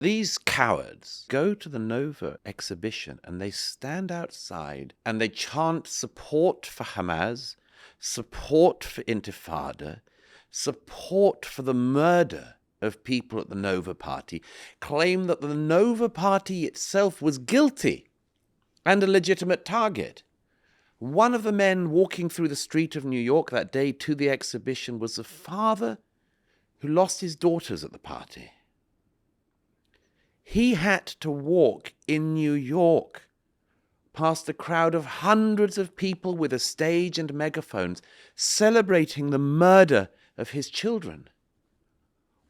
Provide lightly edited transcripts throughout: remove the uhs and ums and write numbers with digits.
These cowards go to the Nova exhibition and they stand outside and they chant support for Hamas, support for Intifada, support for the murder of people at the Nova Party, claim that the Nova Party itself was guilty and a legitimate target. One of the men walking through the street of New York that day to the exhibition was a father who lost his daughters at the party. He had to walk in New York past a crowd of hundreds of people with a stage and megaphones celebrating the murder of his children.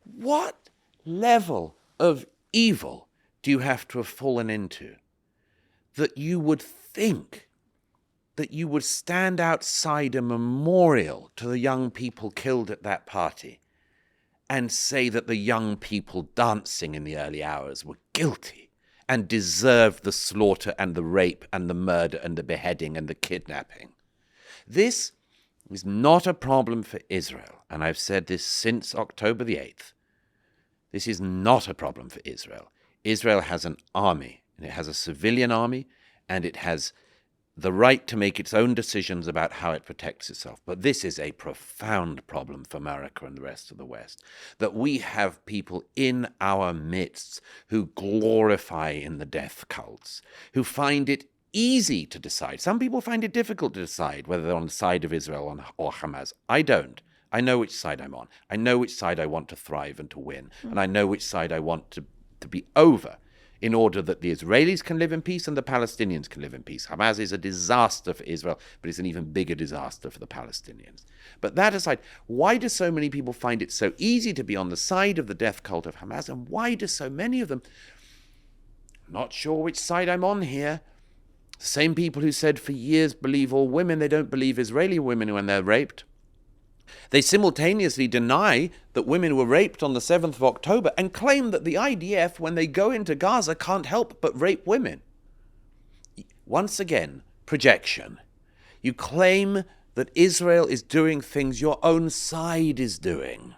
What level of evil do you have to have fallen into that you would think that you would stand outside a memorial to the young people killed at that party and say that the young people dancing in the early hours were guilty and deserved the slaughter and the rape and the murder and the beheading and the kidnapping? This is not a problem for Israel, and I've said this since October the 8th. This is not a problem for Israel. Israel has an army, and it has a civilian army, and it has the right to make its own decisions about how it protects itself. But this is a profound problem for America and the rest of the West, that we have people in our midst who glorify in the death cults, who find it easy to decide. Some people find it difficult to decide whether they're on the side of Israel or Hamas. I don't. I know which side I'm on. I know which side I want to thrive and to win. And I know which side I want to be over, in order that the Israelis can live in peace and the Palestinians can live in peace. Hamas is a disaster for Israel, but it's an even bigger disaster for the Palestinians. But that aside, why do so many people find it so easy to be on the side of the death cult of Hamas? And why do so many of them, not sure which side I'm on here, same people who said for years believe all women, they don't believe Israeli women when they're raped. They simultaneously deny that women were raped on the 7th of October and claim that the IDF, when they go into Gaza, can't help but rape women. Once again, projection. You claim that Israel is doing things your own side is doing.